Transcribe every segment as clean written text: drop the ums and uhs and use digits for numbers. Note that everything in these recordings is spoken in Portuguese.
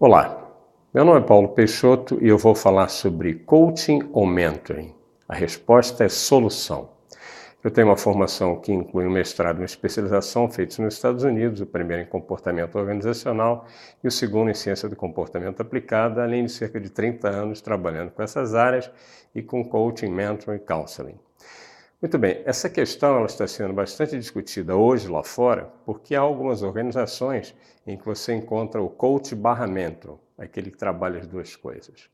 Olá, meu nome é Paulo Peixoto e eu vou falar sobre coaching ou mentoring. A resposta é solução. Eu tenho uma formação que inclui um mestrado e uma especialização feitos nos Estados Unidos, o primeiro em comportamento organizacional e o segundo em ciência do comportamento aplicada, além de cerca de 30 anos trabalhando com essas áreas e com coaching, mentoring e counseling. Muito bem, essa questão ela está sendo bastante discutida hoje lá fora, porque há algumas organizações em que você encontra o coach barra mentor, aquele que trabalha as duas coisas.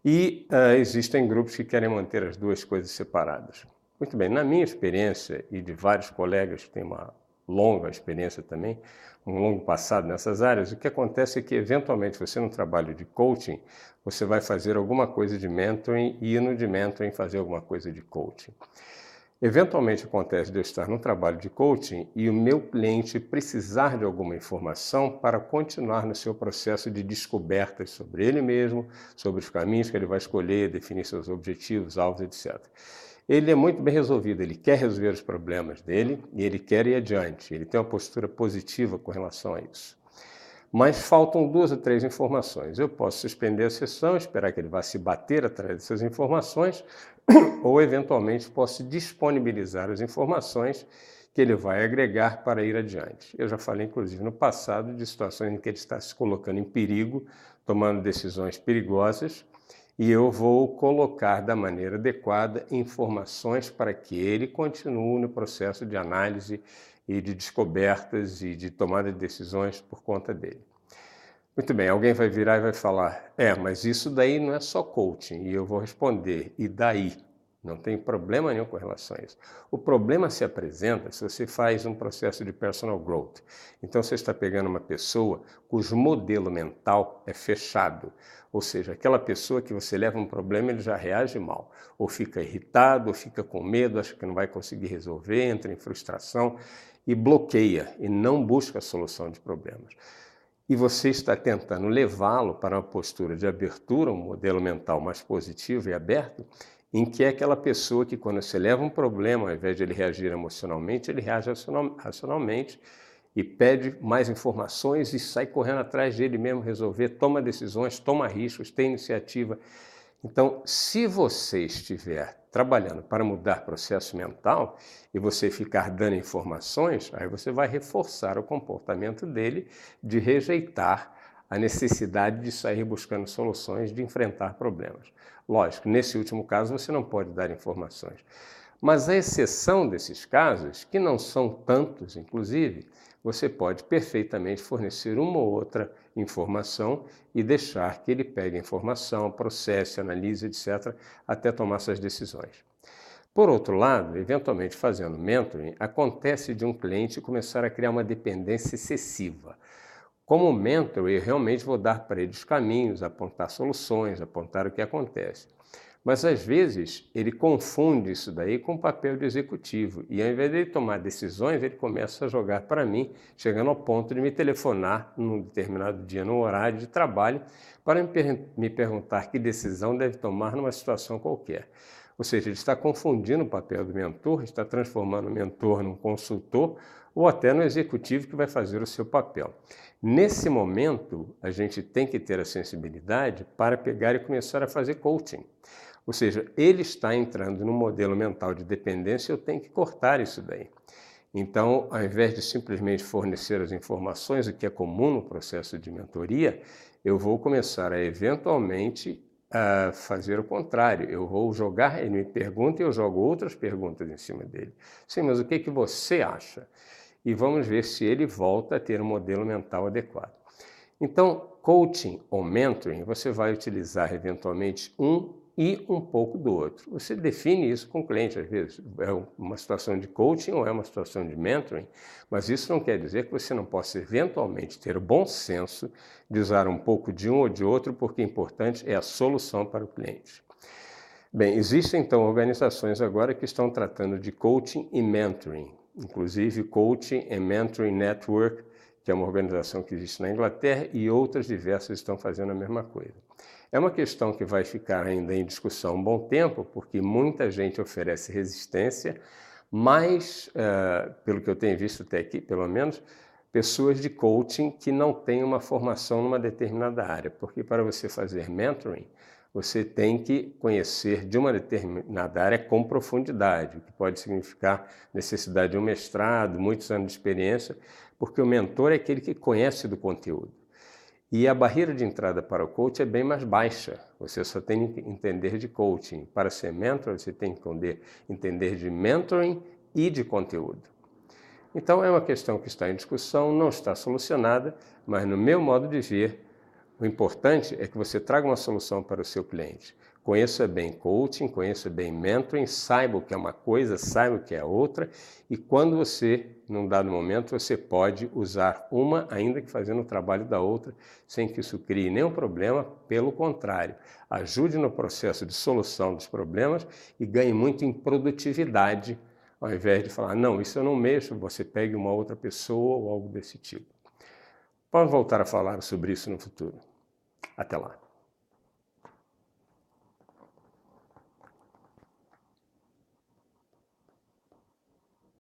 E existem grupos que querem manter as duas coisas separadas. Muito bem, na minha experiência e de vários colegas que têm uma longa experiência também, um longo passado nessas áreas, o que acontece é que eventualmente você no trabalho de coaching, você vai fazer alguma coisa de mentoring e no de mentoring fazer alguma coisa de coaching. Eventualmente acontece de eu estar num trabalho de coaching e o meu cliente precisar de alguma informação para continuar no seu processo de descobertas sobre ele mesmo, sobre os caminhos que ele vai escolher, definir seus objetivos, alvos, etc. Ele é muito bem resolvido, ele quer resolver os problemas dele e ele quer ir adiante, ele tem uma postura positiva com relação a isso. Mas faltam 2 ou 3 informações. Eu posso suspender a sessão, esperar que ele vá se bater atrás dessas informações, ou eventualmente posso disponibilizar as informações que ele vai agregar para ir adiante. Eu já falei, inclusive, no passado, de situações em que ele está se colocando em perigo, tomando decisões perigosas, e eu vou colocar da maneira adequada informações para que ele continue no processo de análise e de descobertas e de tomada de decisões por conta dele. Muito bem, alguém vai virar e vai falar, mas isso daí não é só coaching, e eu vou responder, e daí? Não tem problema nenhum com relação a isso. O problema se apresenta se você faz um processo de personal growth. Então você está pegando uma pessoa cujo modelo mental é fechado, ou seja, aquela pessoa que você leva um problema ele já reage mal, ou fica irritado, ou fica com medo, acha que não vai conseguir resolver, entra em frustração e bloqueia e não busca a solução de problemas. E você está tentando levá-lo para uma postura de abertura, um modelo mental mais positivo e aberto, em que é aquela pessoa que quando você leva um problema, ao invés de ele reagir emocionalmente, ele reage racionalmente e pede mais informações e sai correndo atrás dele mesmo resolver, toma decisões, toma riscos, tem iniciativa. Então, se você estiver trabalhando para mudar processo mental e você ficar dando informações, aí você vai reforçar o comportamento dele de rejeitar a necessidade de sair buscando soluções, de enfrentar problemas. Lógico, nesse último caso você não pode dar informações. Mas a exceção desses casos, que não são tantos inclusive, você pode perfeitamente fornecer uma ou outra informação e deixar que ele pegue a informação, processe, analise, etc., até tomar suas decisões. Por outro lado, eventualmente fazendo mentoring, acontece de um cliente começar a criar uma dependência excessiva. Como mentor, eu realmente vou dar para ele os caminhos, apontar soluções, apontar o que acontece. Mas às vezes ele confunde isso daí com o papel de executivo e ao invés de ele tomar decisões, ele começa a jogar para mim, chegando ao ponto de me telefonar num determinado dia, no horário de trabalho, para me perguntar que decisão deve tomar numa situação qualquer. Ou seja, ele está confundindo o papel do mentor, está transformando o mentor num consultor ou até no executivo que vai fazer o seu papel. Nesse momento, a gente tem que ter a sensibilidade para pegar e começar a fazer coaching. Ou seja, ele está entrando no modelo mental de dependência, eu tenho que cortar isso daí. Então, ao invés de simplesmente fornecer as informações, o que é comum no processo de mentoria, eu vou começar a eventualmente a fazer o contrário. Eu vou jogar, ele me pergunta e eu jogo outras perguntas em cima dele. Sim, mas o que você acha? E vamos ver se ele volta a ter um modelo mental adequado. Então, coaching ou mentoring, você vai utilizar eventualmente um e um pouco do outro. Você define isso com o cliente, às vezes é uma situação de coaching ou é uma situação de mentoring, mas isso não quer dizer que você não possa eventualmente ter o bom senso de usar um pouco de um ou de outro, porque o importante é a solução para o cliente. Bem, existem então organizações agora que estão tratando de coaching e mentoring, inclusive Coaching and Mentoring Network, que é uma organização que existe na Inglaterra, e outras diversas estão fazendo a mesma coisa. É uma questão que vai ficar ainda em discussão um bom tempo, porque muita gente oferece resistência, mas, pelo que eu tenho visto até aqui, pelo menos, pessoas de coaching que não têm uma formação numa determinada área, porque para você fazer mentoring, você tem que conhecer de uma determinada área com profundidade, o que pode significar necessidade de um mestrado, muitos anos de experiência, porque o mentor é aquele que conhece do conteúdo. E a barreira de entrada para o coach é bem mais baixa. Você só tem que entender de coaching. Para ser mentor, você tem que entender de mentoring e de conteúdo. Então é uma questão que está em discussão, não está solucionada, mas no meu modo de ver, o importante é que você traga uma solução para o seu cliente. Conheça bem coaching, conheça bem mentoring, saiba o que é uma coisa, saiba o que é outra, e quando você, num dado momento, você pode usar uma, ainda que fazendo o trabalho da outra, sem que isso crie nenhum problema, pelo contrário, ajude no processo de solução dos problemas e ganhe muito em produtividade, ao invés de falar, não, isso eu não mexo, você pegue uma outra pessoa ou algo desse tipo. Vamos voltar a falar sobre isso no futuro. Até lá.